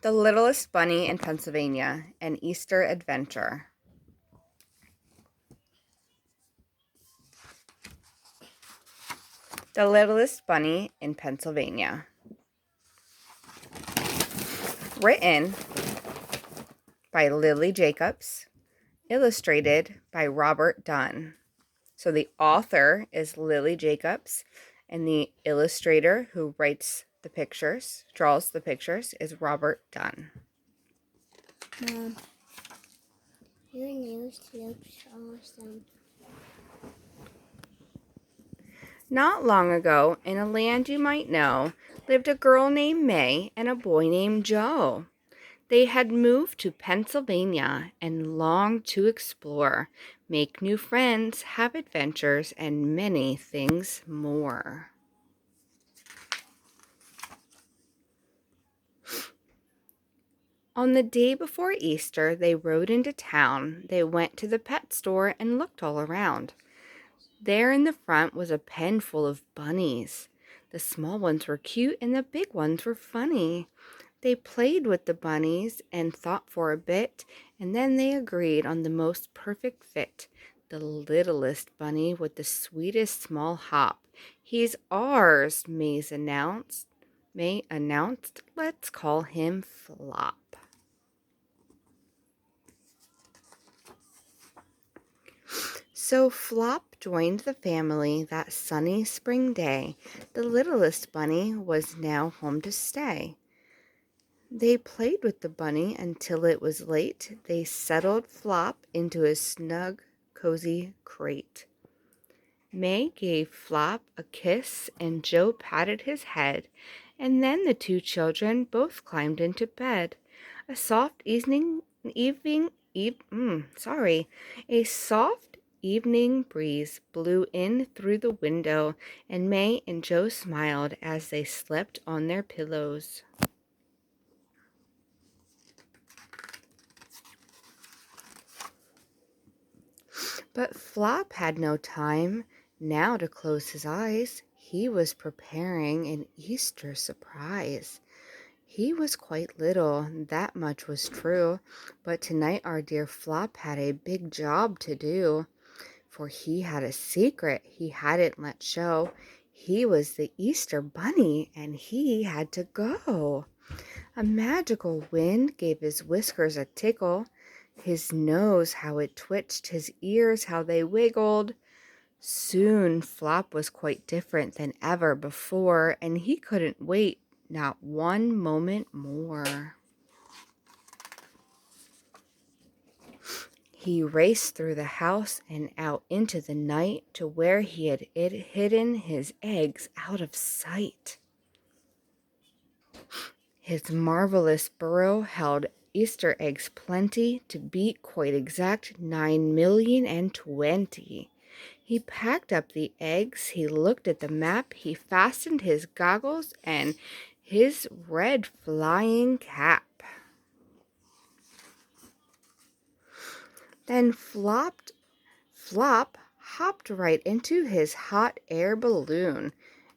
The Littlest Bunny in Pennsylvania, an Easter Adventure. The Littlest Bunny in Pennsylvania. Written by Lily Jacobs. Illustrated by Robert Dunn. So the author is Lily Jacobs, and the illustrator who writes the pictures, draws the pictures, is Robert Dunn. Mom, your nails look awesome. Not long ago, in a land you might know, lived a girl named May and a boy named Joe. They had moved to Pennsylvania and longed to explore, make new friends, have adventures, and many things more. On the day before Easter, they rode into town. They went to the pet store and looked all around. There in the front was a pen full of bunnies. The small ones were cute and the big ones were funny. They played with the bunnies and thought for a bit, and then they agreed on the most perfect fit. The littlest bunny with the sweetest small hop. He's ours, May announced. Let's call him Flop. So Flop joined the family that sunny spring day. The littlest bunny was now home to stay. They played with the bunny until it was late. They settled Flop into his snug, cozy crate. May gave Flop a kiss and Joe patted his head, and then the two children both climbed into bed. A soft a soft evening breeze blew in through the window, and May and Joe smiled as they slept on their pillows. But Flop had no time now to close his eyes. He was preparing an Easter surprise. He was quite little, that much was true, but tonight our dear Flop had a big job to do, for he had a secret he hadn't let show. He was the Easter Bunny, and he had to go. A magical wind gave his whiskers a tickle, his nose how it twitched, his ears how they wiggled. Soon Flop was quite different than ever before, and he couldn't wait not one moment more. He raced through the house and out into the night to where he had hidden his eggs out of sight. His marvelous burrow held Easter eggs plenty, to beat quite exact 9,020,000. He packed up the eggs, he looked at the map, he fastened his goggles and his red flying cap. Then Flop hopped right into his hot air balloon,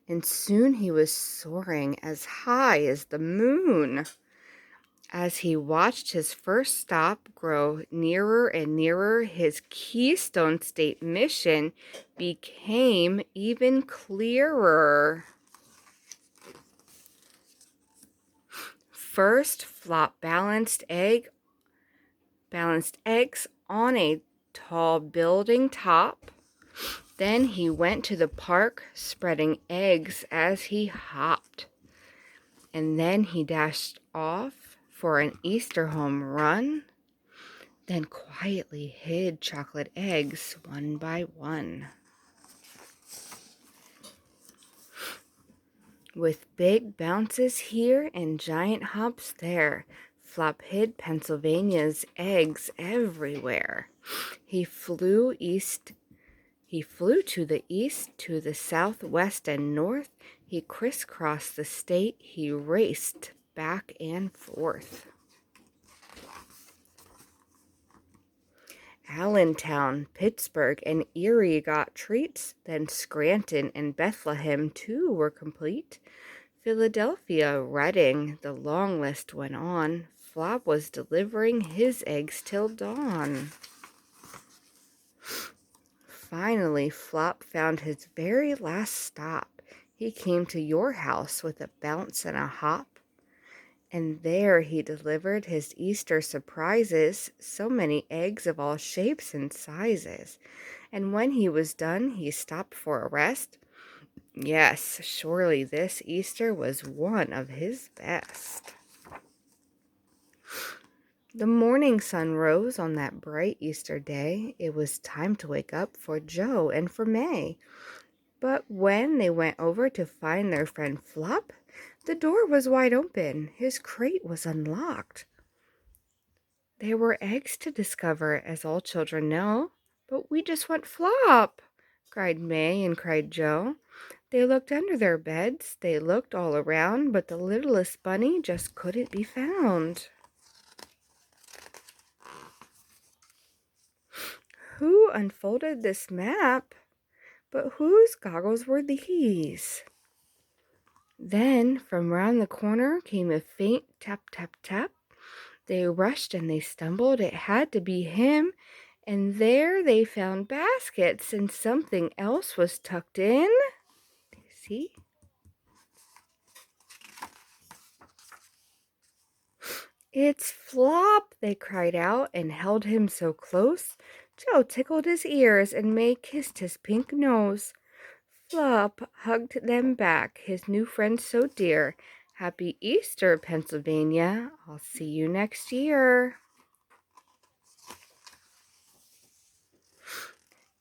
and soon he was soaring as high as the moon. As he watched his first stop grow nearer and nearer, his Keystone State mission became even clearer. First, Flop balanced eggs on a tall building top. Then he went to the park, spreading eggs as he hopped. And then he dashed off for an Easter home run, then quietly hid chocolate eggs one by one. With big bounces here and giant hops there, Flop hid Pennsylvania's eggs everywhere. He flew to the east, to the south, west, and north. He crisscrossed the state. He raced back and forth. Allentown, Pittsburgh, and Erie got treats. Then Scranton and Bethlehem, too, were complete. Philadelphia, Reading, the long list went on. Flop was delivering his eggs till dawn. Finally, Flop found his very last stop. He came to your house with a bounce and a hop. And there he delivered his Easter surprises, so many eggs of all shapes and sizes. And when he was done, he stopped for a rest. Yes, surely this Easter was one of his best. The morning sun rose on that bright Easter day. It was time to wake up for Joe and for May. But when they went over to find their friend Flop, the door was wide open. His crate was unlocked. There were eggs to discover, as all children know. But we just want Flop, cried May and cried Joe. They looked under their beds, they looked all around, but the littlest bunny just couldn't be found. Who unfolded this map? But whose goggles were these? Then from round the corner came a faint tap, tap, tap. They rushed and they stumbled. It had to be him. And there they found baskets and something else was tucked in. See? It's Flop, they cried out and held him so close. Joe tickled his ears and May kissed his pink nose. Flop hugged them back, his new friend so dear. Happy Easter, Pennsylvania. I'll see you next year.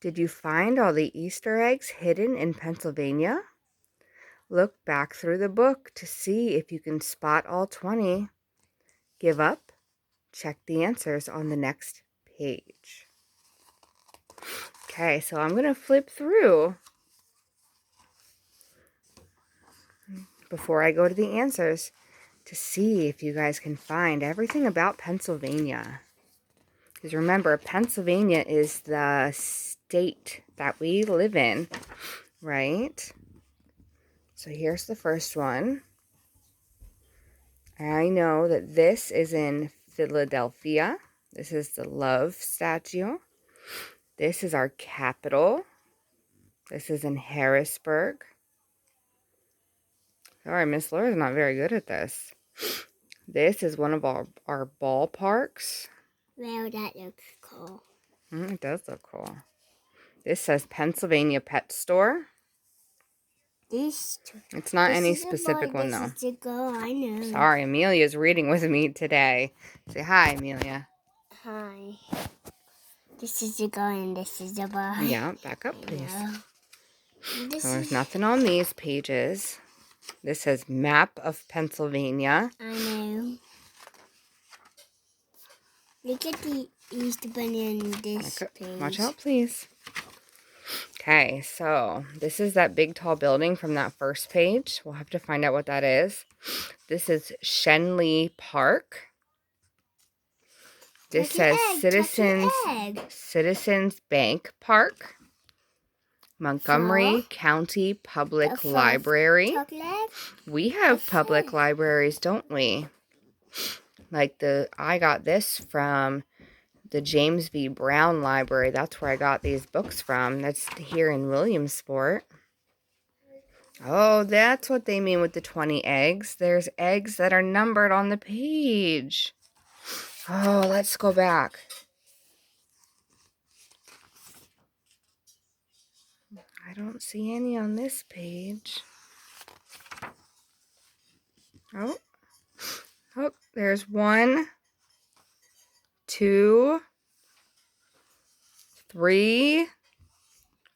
Did you find all the Easter eggs hidden in Pennsylvania? Look back through the book to see if you can spot all 20. Give up? Check the answers on the next page. Okay, so I'm going to flip through before I go to the answers to see if you guys can find everything about Pennsylvania. Because remember, Pennsylvania is the state that we live in, right? So here's the first one. I know that this is in Philadelphia. This is the Love Statue. This is our capital. This is in Harrisburg. Sorry, Miss Laura's not very good at this. This is one of our ballparks. Wow, that looks cool. It does look cool. This says Pennsylvania Pet Store. It's not any specific one, though. This is the girl, I know. Sorry, Amelia's reading with me today. Say hi, Amelia. Hi. This is the girl and this is the boy. Yeah, back up, please. This So there's is... nothing on these pages. This says Map of Pennsylvania. I know. Look at the Easter Bunny on this page. Watch out, please. Okay, so this is that big tall building from that first page. We'll have to find out what that is. This is Shenley Park. This says Citizens Bank Park. Montgomery County Public Library. We have public libraries, don't we? Like I got this from the James V. Brown Library. That's where I got these books from. That's here in Williamsport. Oh, that's what they mean with the 20 eggs. There's eggs that are numbered on the page. Oh, let's go back. I don't see any on this page. Oh, there's 1, 2, 3,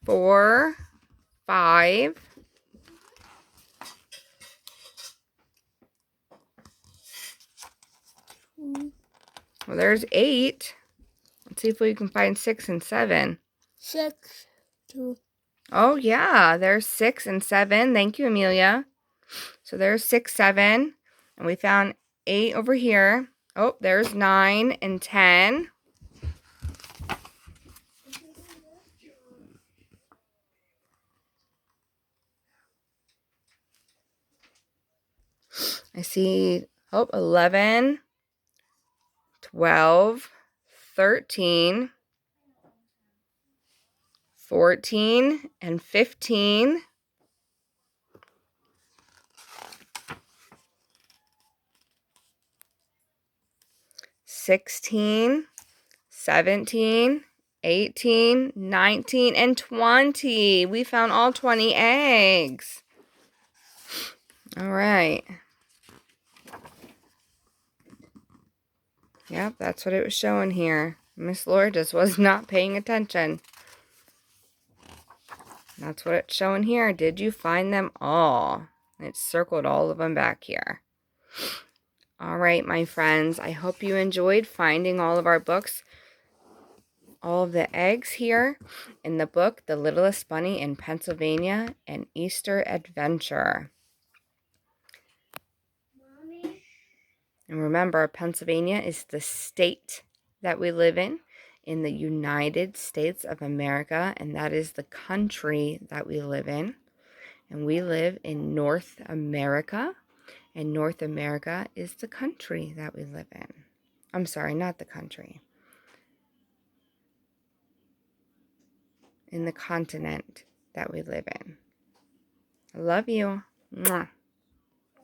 4, 5. Well, there's 8. Let's see if we can find 6 and 7. 6, 2. Oh, yeah, there's 6 and 7. Thank you, Amelia. So there's 6, 7. And we found 8 over here. Oh, there's 9 and 10. I see, 11, 12, 13, 14, and 15. 16, 17, 18, 19, and 20. We found all 20 eggs. All right. Yep, that's what it was showing here. Miss Lourdes was not paying attention. That's what it's showing here. Did you find them all? It circled all of them back here. All right, my friends. I hope you enjoyed finding all of our books. All of the eggs here in the book, The Littlest Bunny in Pennsylvania, An Easter Adventure. And remember, Pennsylvania is the state that we live in the United States of America, and that is the country that we live in. And we live in North America, and North America is the country that we live in. I'm sorry, not the country. In the continent that we live in. I love you. Mwah.